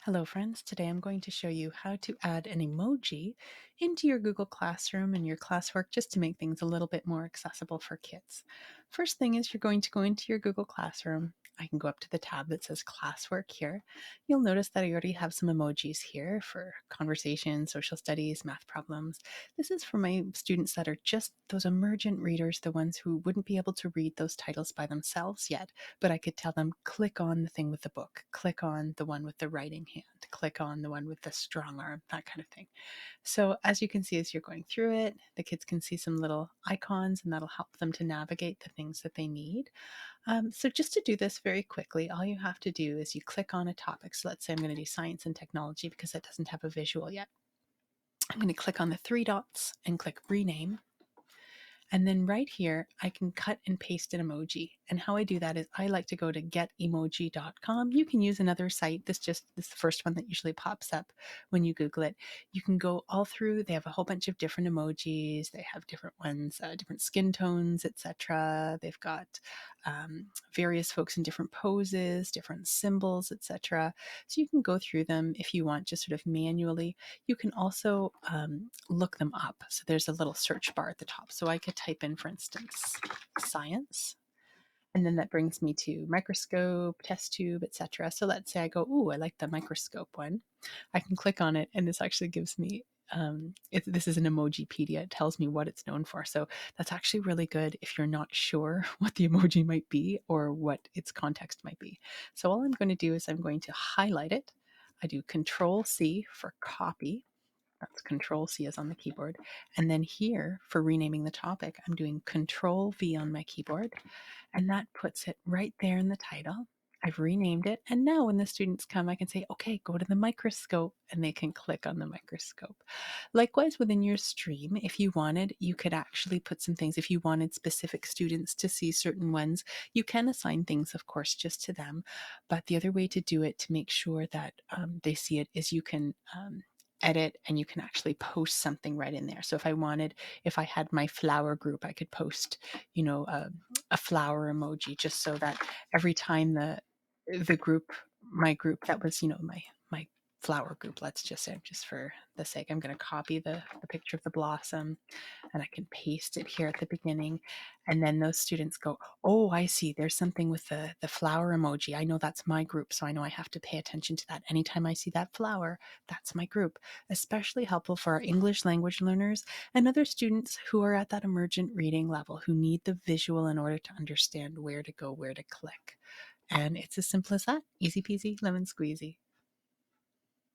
Hello friends, today I'm going to show you how to add an emoji into your Google Classroom and your classwork just to make things a little bit more accessible for kids. First thing is you're going to go into your Google Classroom. I can go up to the tab that says classwork here. You'll notice that I already have some emojis here for conversation, social studies, math problems. This is for my students that are just those emergent readers, the ones who wouldn't be able to read those titles by themselves yet, but I could tell them click on the thing with the book, click on the one with the writing hand, click on the one with the strong arm, that kind of thing. So as you can see, as you're going through it, the kids can see some little icons and that'll help them to navigate the things that they need. So just to do this very quickly, all you have to do is you click on a topic. So let's say I'm going to do science and technology because it doesn't have a visual yet. I'm going to click on the three dots and click rename. And then right here, I can cut and paste an emoji. And how I do that is I like to go to getemoji.com. You can use another site. This is the first one that usually pops up when you Google it. You can go all through. They have a whole bunch of different emojis. They have different ones, different skin tones, etc. They've got various folks in different poses, different symbols, etc. So you can go through them if you want, just sort of manually. You can also look them up. So there's a little search bar at the top. So I could type in, for instance, science, and then that brings me to microscope, test tube, etc. So let's say I go, ooh, I like the microscope one. I can click on it, and this actually gives me this is an Emojipedia. It tells me what it's known for. So that's actually really good if you're not sure what the emoji might be or what its context might be. So all I'm going to do is I'm going to highlight it. I do Control C for copy. That's Control C is on the keyboard. And then here for renaming the topic, I'm doing Control V on my keyboard, and that puts it right there in the title. I've renamed it. And now when the students come, I can say, okay, go to the microscope, and they can click on the microscope. Likewise, within your stream, if you wanted, you could actually put some things. If you wanted specific students to see certain ones, you can assign things, of course, just to them. But the other way to do it to make sure that they see it is you can edit and you can actually post something right in there. So if I had my flower group, I could post, you know, a flower emoji just so that every time the group, my group that was, my flower group, let's just say, just for the sake, I'm going to copy the picture of the blossom and I can paste it here at the beginning. And then those students go, oh, I see. There's something with the flower emoji. I know that's my group. So I know I have to pay attention to that. Anytime I see that flower, that's my group. Especially helpful for our English language learners and other students who are at that emergent reading level, who need the visual in order to understand where to go, where to click. And it's as simple as that. Easy peasy, lemon squeezy.